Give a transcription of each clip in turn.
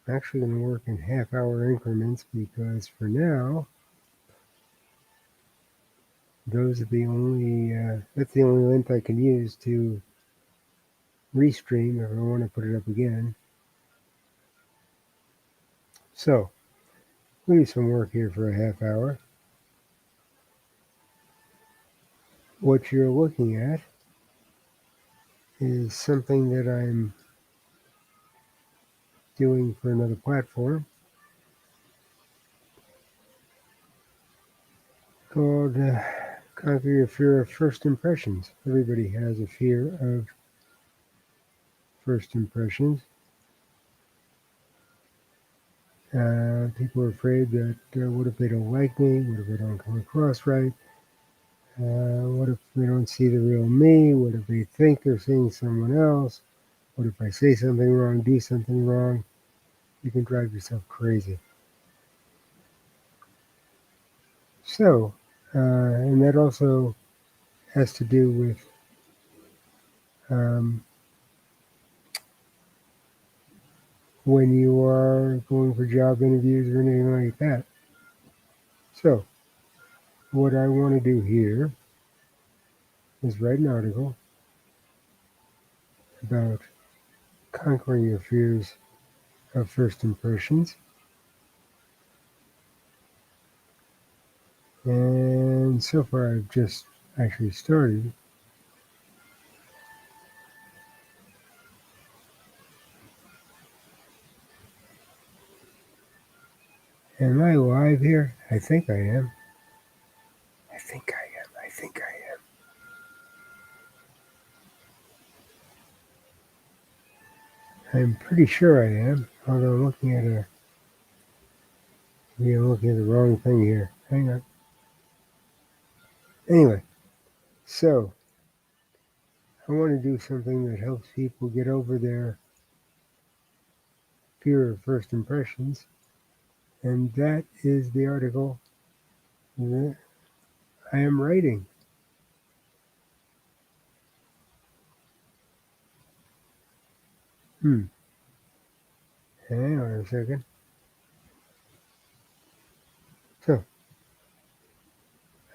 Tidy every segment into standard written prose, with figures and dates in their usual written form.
I'm actually going to work in half-hour increments because for now, those are the only, that's the only length I can use to restream if I want to put it up again. So, we'll do some work here for a half hour. What you're looking at is something that I'm doing for another platform called Conquer Your Fear of First Impressions. Everybody has a fear of first impressions. People are afraid that what if they don't like me? What if I don't come across right? What if they don't see the real me? What if they think they're seeing someone else? What if I say something wrong, do something wrong? You can drive yourself crazy. So, and that also has to do with um, when you are going for job interviews or anything like that. So, what I want to do here is write an article about conquering your fears of first impressions. And so far, I've just actually started. Am I live here? I think I am. I think I am. I think I am. I'm pretty sure I am. Although I'm looking at I'm looking at the wrong thing here. Hang on. Anyway, so I want to do something that helps people get over their fear of first impressions, and that is the article that I am writing. Hmm. Hang on a second. So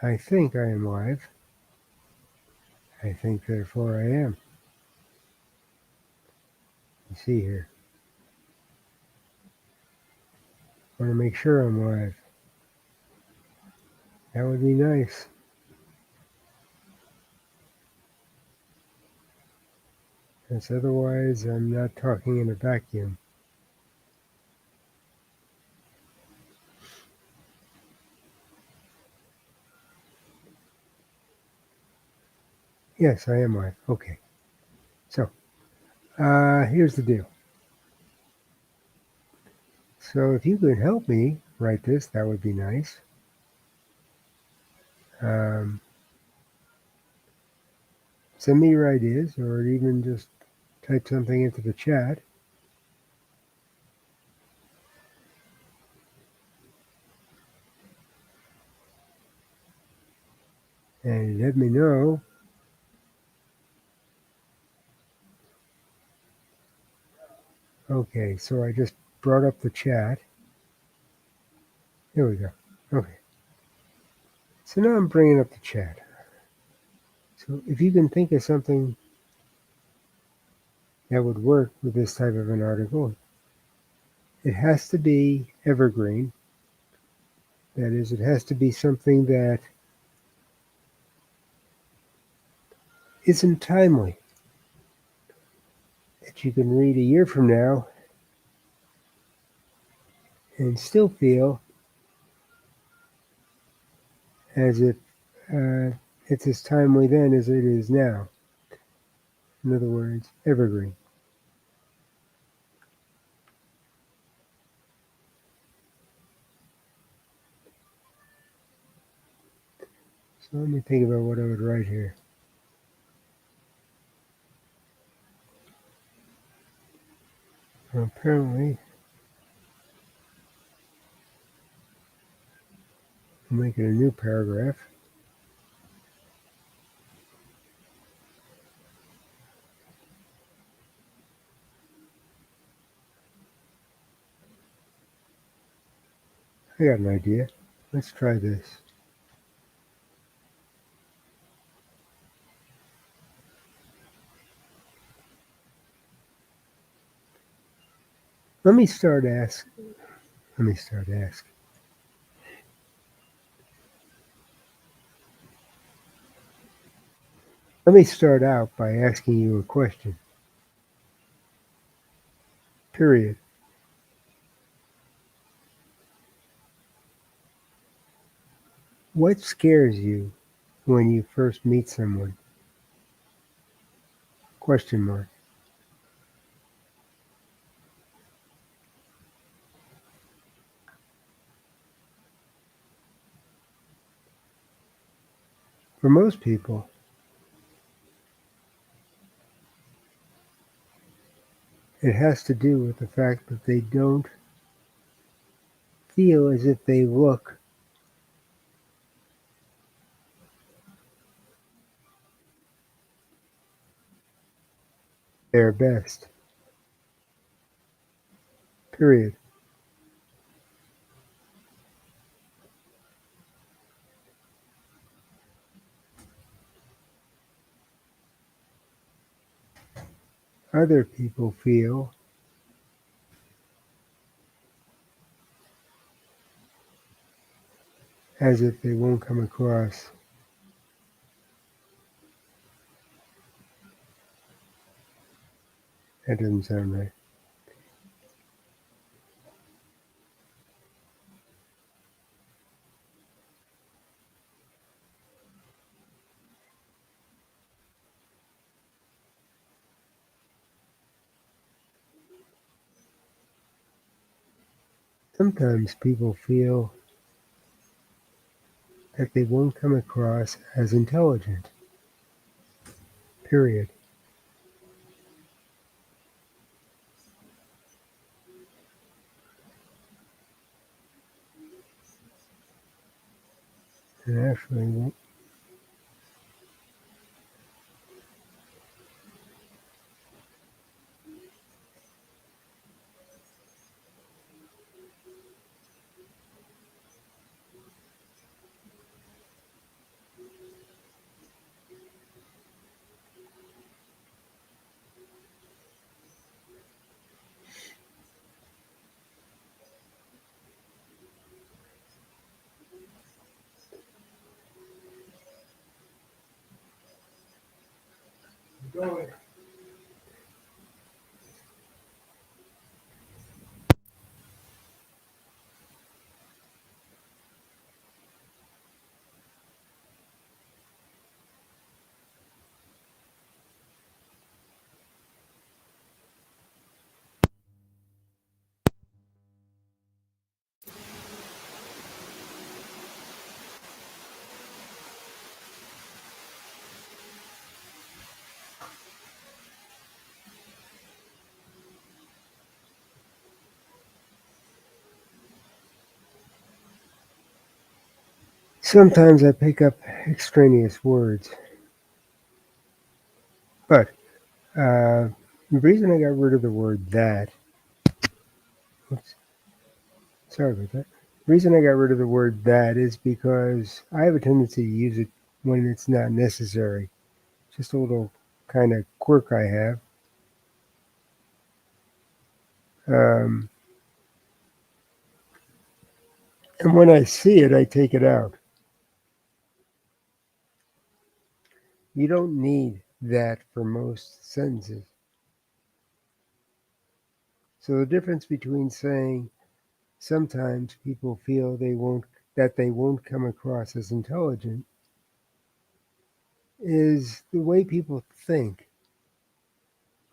I think I am live. I think therefore I am. Let's see here. I want to make sure I'm live. That would be nice. Because otherwise I'm not talking in a vacuum. Yes, I am live. Okay. So here's the deal. So if you could help me write this, that would be nice. Um, Send me your ideas or even just type something into the chat. And let me know. Okay, so I just brought up the chat. Here we go. Okay. So now I'm bringing up the chat. So if you can think of something that would work with this type of an article, it has to be evergreen. That is, it has to be something that isn't timely, that you can read a year from now and still feel as if uh, it's as timely then as it is now. In other words, evergreen. So let me think about what I would write here. Well, apparently, I'm making a new paragraph. I got an idea. Let's try this. Let me start ask. Let me start asking. Let me start out by asking you a question. Period. What scares you when you first meet someone? Question mark. For most people, it has to do with the fact that they don't feel as if they look their best. Period. Other people feel as if they won't come across. That doesn't sound right. Sometimes people feel that they won't come across as intelligent. Period. And actually, sometimes I pick up extraneous words. But the reason I got rid of the word that, oops, sorry about that. The reason I got rid of the word that is because I have a tendency to use it when it's not necessary. Just a little kind of quirk I have. Um, and when I see it, I take it out. You don't need that for most sentences. So the difference between saying sometimes people feel they won't come across as intelligent is the way people think.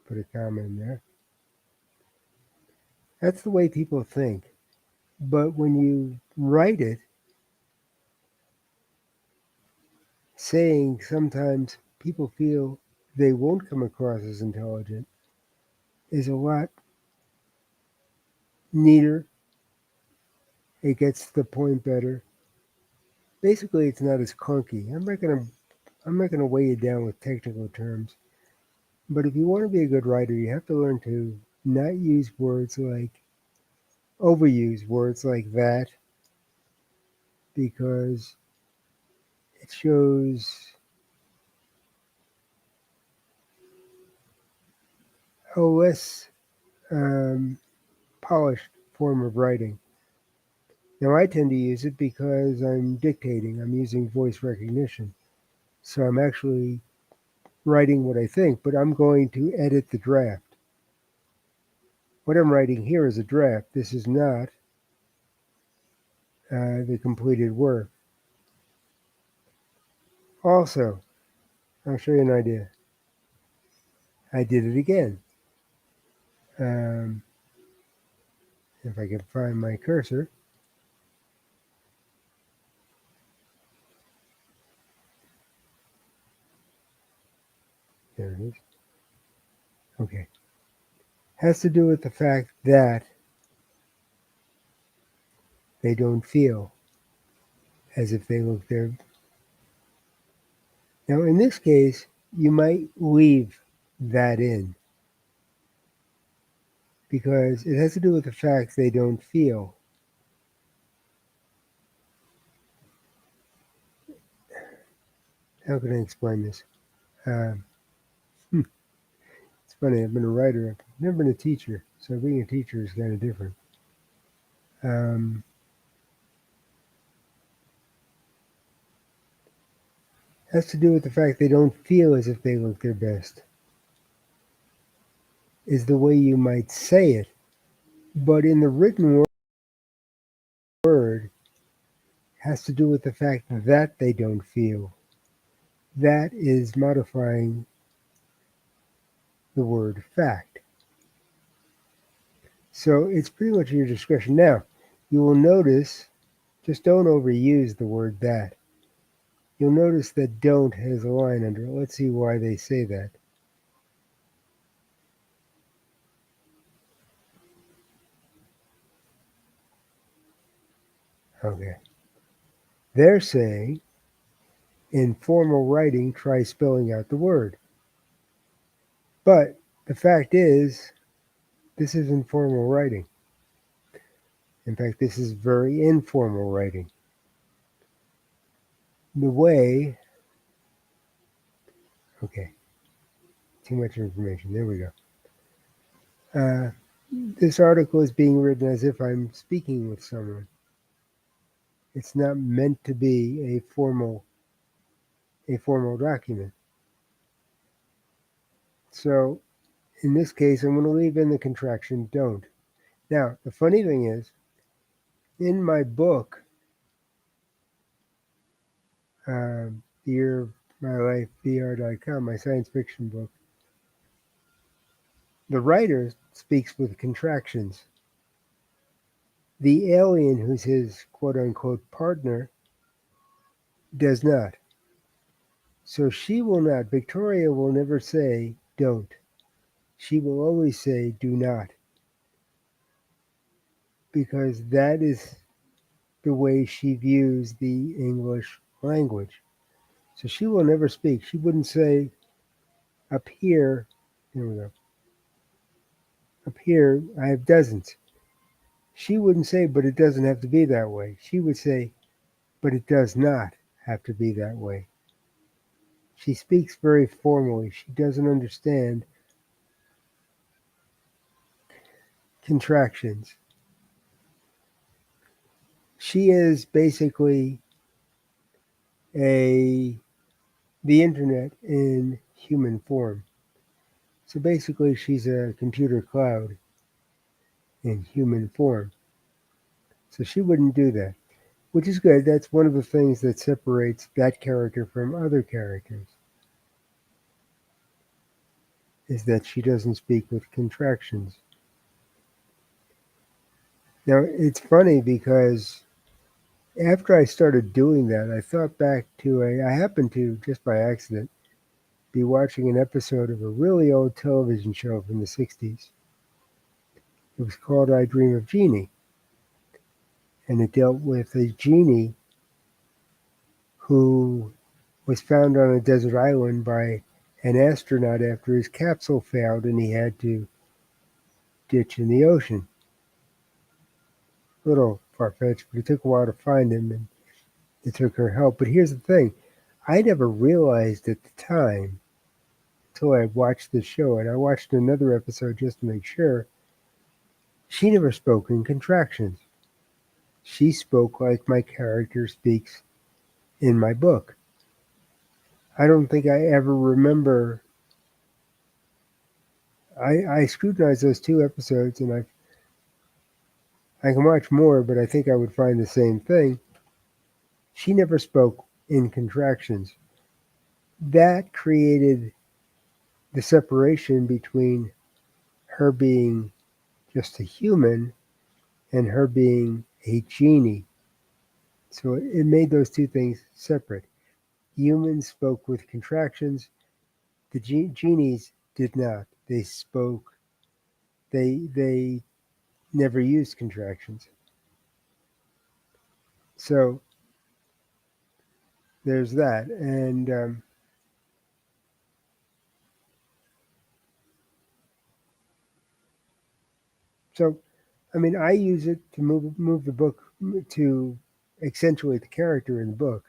Put a comma in there. That's the way people think. But when you write it, saying sometimes people feel they won't come across as intelligent is a lot neater. It gets to the point better. Basically, it's not as clunky. I'm not gonna weigh you down with technical terms. But if you want to be a good writer, you have to learn to not use words like overuse words like that because it shows a less um, polished form of writing. Now, I tend to use it because I'm dictating, I'm using voice recognition. So I'm actually writing what I think, but I'm going to edit the draft. What I'm writing here is a draft. This is not the completed work. Also, I'll show you an idea. I did it again. Um, if I can find my cursor. There it is. Okay. Has to do with the fact that they don't feel as if they look there. Now, in this case, you might leave that in because it has to do with the fact they don't feel. How can I explain this? Um, it's funny, I've been a writer, I've never been a teacher, so being a teacher is kind of different. Um, has to do with the fact they don't feel as if they look their best, is the way you might say it. But in the written word, has to do with the fact that they don't feel. That is modifying the word fact. So it's pretty much your discretion. Now, you will notice, just don't overuse the word that. You'll notice that don't has a line under it. Let's see why they say that. Okay. They're saying in formal writing, try spelling out the word. But the fact is, this is informal writing. In fact, this is very informal writing. The way, okay, too much information. There we go. This article is being written as if I'm speaking with someone. It's not meant to be a formal document. So in this case, I'm going to leave in the contraction don't. Now, the funny thing is, in my book, The Year of My Life, BR.com, my science fiction book, the writer speaks with contractions. The alien, who's his quote unquote partner, does not. So she will not, Victoria will never say don't. She will always say do not. Because that is the way she views the English language. So she will never speak. She wouldn't say up here, there we go, up here I have dozens. She wouldn't say, but it doesn't have to be that way. She would say, but it does not have to be that way. She speaks very formally. She doesn't understand contractions. She is basically the internet in human form. So basically, she's a computer cloud in human form. So she wouldn't do that, which is good. That's one of the things that separates that character from other characters, is that she doesn't speak with contractions. Now, it's funny because after I started doing that, I thought back to I happened to, just by accident, be watching an episode of a really old television show from the 60s. It was called I Dream of Jeannie. And it dealt with a genie who was found on a desert island by an astronaut after his capsule failed and he had to ditch in the ocean. A little far-fetched, but it took a while to find him. And it took her help. But here's the thing, I never realized at the time until I watched the show, and I watched another episode just to make sure. She never spoke in contractions. She spoke like my character speaks in my book. I don't think I ever remember. I scrutinized those two episodes, and I can watch more, but I think I would find the same thing. She never spoke in contractions. That created the separation between her being just a human and her being a genie. So it made those two things separate. Humans spoke with contractions. The genies did not. They spoke. They never used contractions. So there's that. And so, I mean, I use it to move the book, to accentuate the character in the book.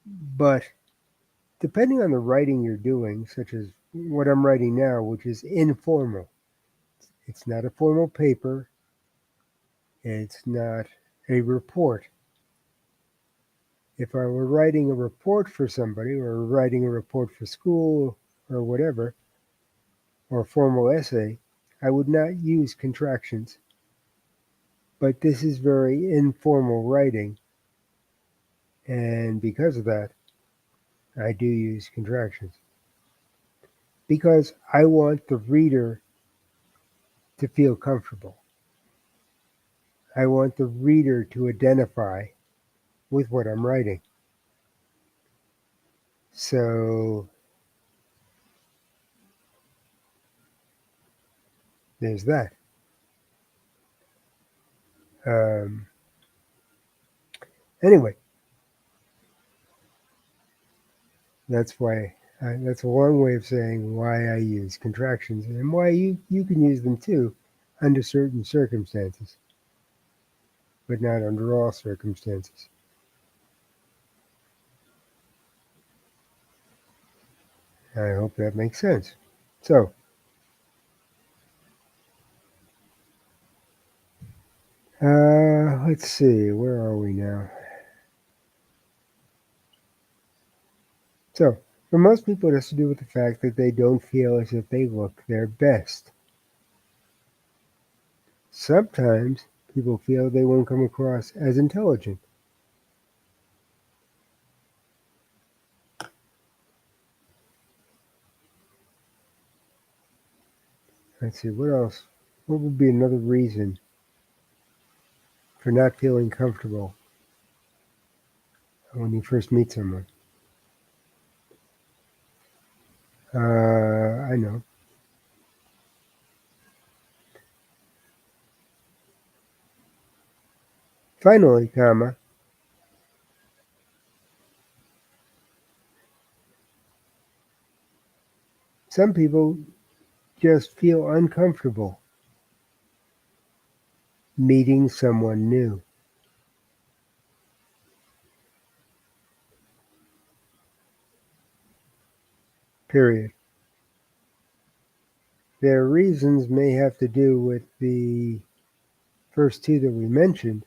But depending on the writing you're doing, such as what I'm writing now, which is informal, it's not a formal paper, it's not a report. If I were writing a report for somebody, or writing a report for school, or whatever, or a formal essay, I would not use contractions. But this is very informal writing, and because of that, I do use contractions. Because I want the reader to feel comfortable. I want the reader to identify with what I'm writing. So there's that. Um, anyway, that's why that's a long way of saying why I use contractions, and why you can use them too under certain circumstances, but not under all circumstances. I hope that makes sense. So, let's see, where are we now? So, for most people, it has to do with the fact that they don't feel as if they look their best. Sometimes people feel they won't come across as intelligent. Let's see, what else? What would be another reason for not feeling comfortable when you first meet someone? I know. Finally, comma, some people just feel uncomfortable meeting someone new. Period. Their reasons may have to do with the first two that we mentioned.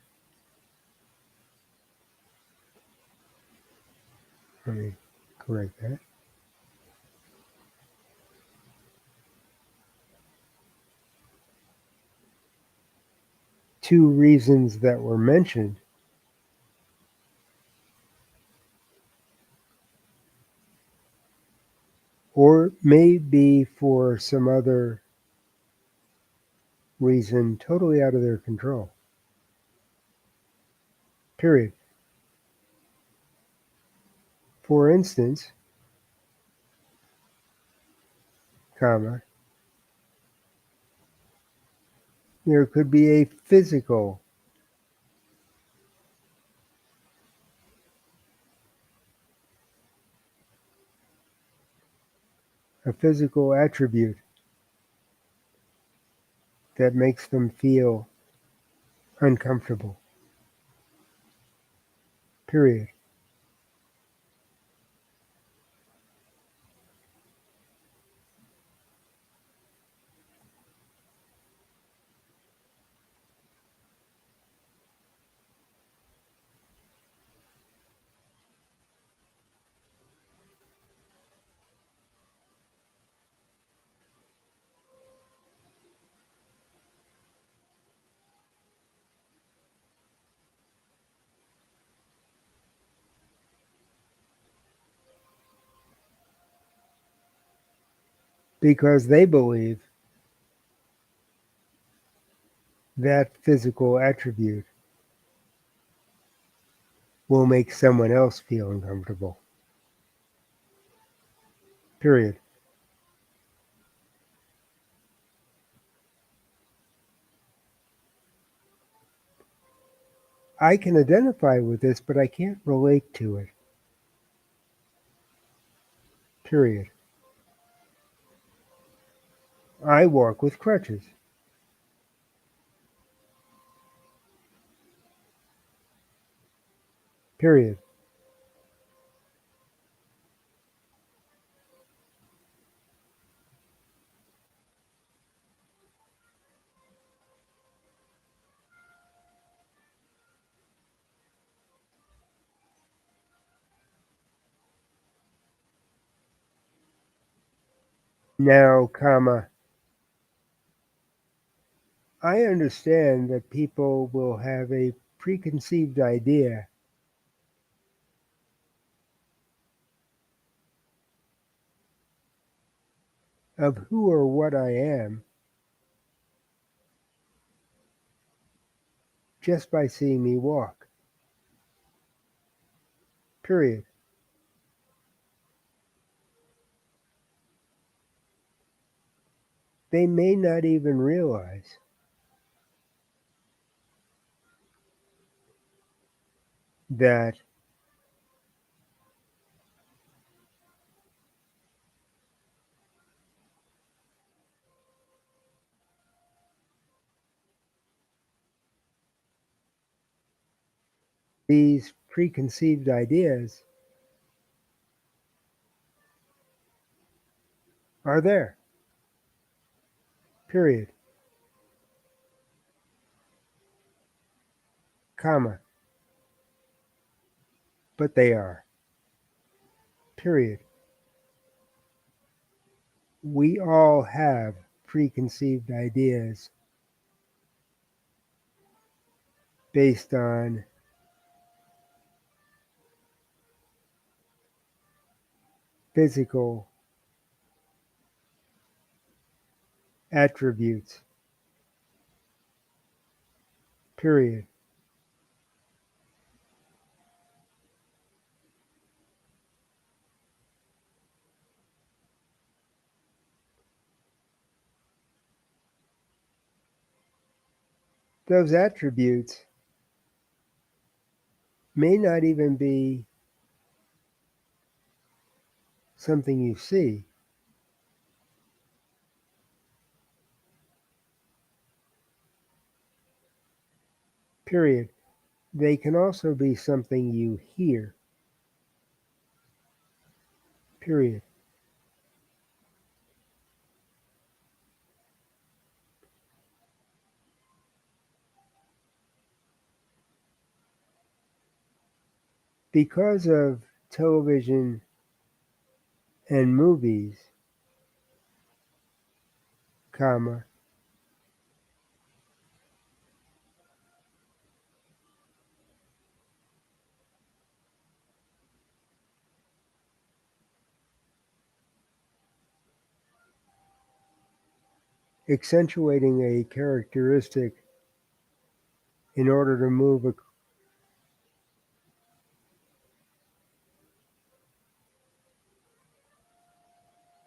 Let me correct that. Two reasons that were mentioned, or may be for some other reason totally out of their control. Period. For instance, comma, there could be a physical attribute that makes them feel uncomfortable. period. Because they believe that physical attribute will make someone else feel uncomfortable, period. I can identify with this, but I can't relate to it, period. I walk with crutches, period. Now, comma, I understand that people will have a preconceived idea of who or what I am just by seeing me walk, period. They may not even realize that these preconceived ideas are there, period, comma, but they are, period. We all have preconceived ideas based on physical attributes, period. Those attributes may not even be something you see, period. They can also be something you hear, period. Because of television and movies, comma, accentuating a characteristic in order to move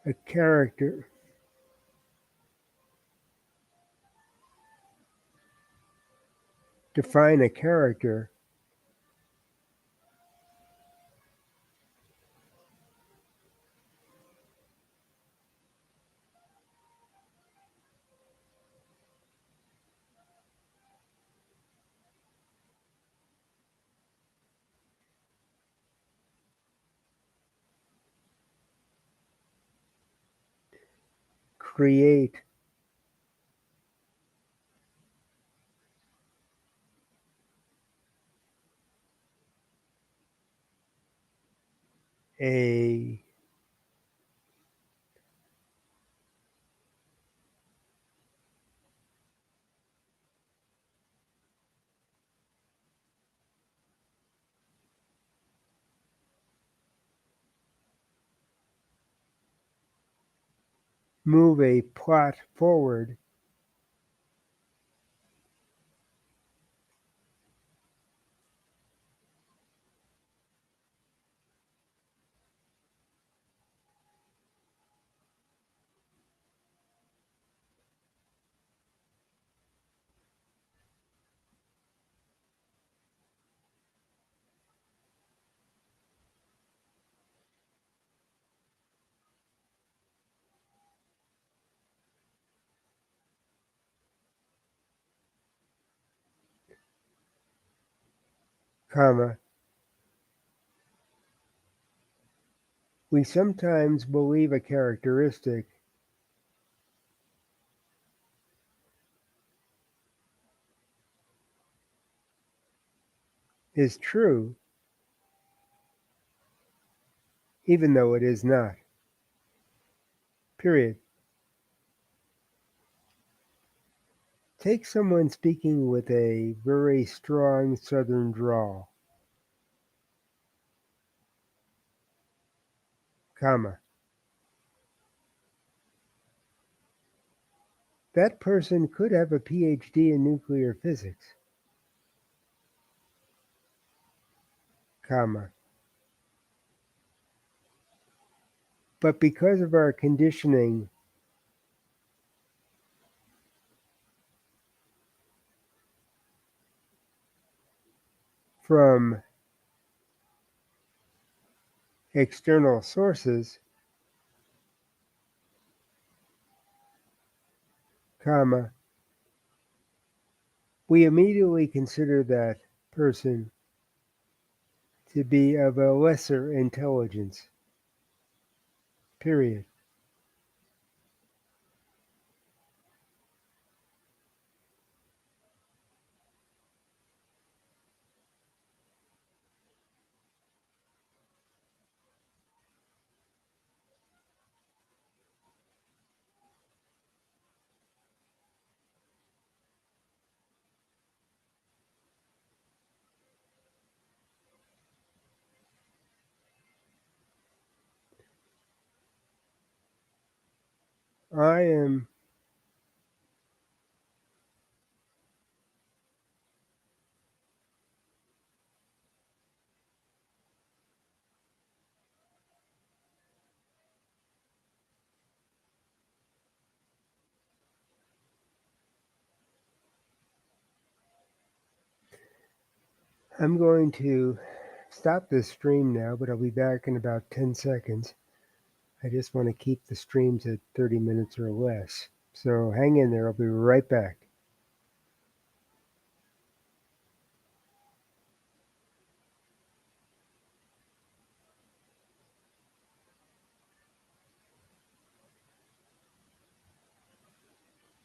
a character, define a character, create a move a plot forward comma, we sometimes believe a characteristic is true even though it is not. Period. Take someone speaking with a very strong southern drawl, comma. That person could have a PhD in nuclear physics, comma. But because of our conditioning from external sources, comma, we immediately consider that person to be of a lesser intelligence. Period. I am I'm going to stop this stream now, but I'll be back in about 10 seconds. I just want to keep the streams at 30 minutes or less. So hang in there. I'll be right back.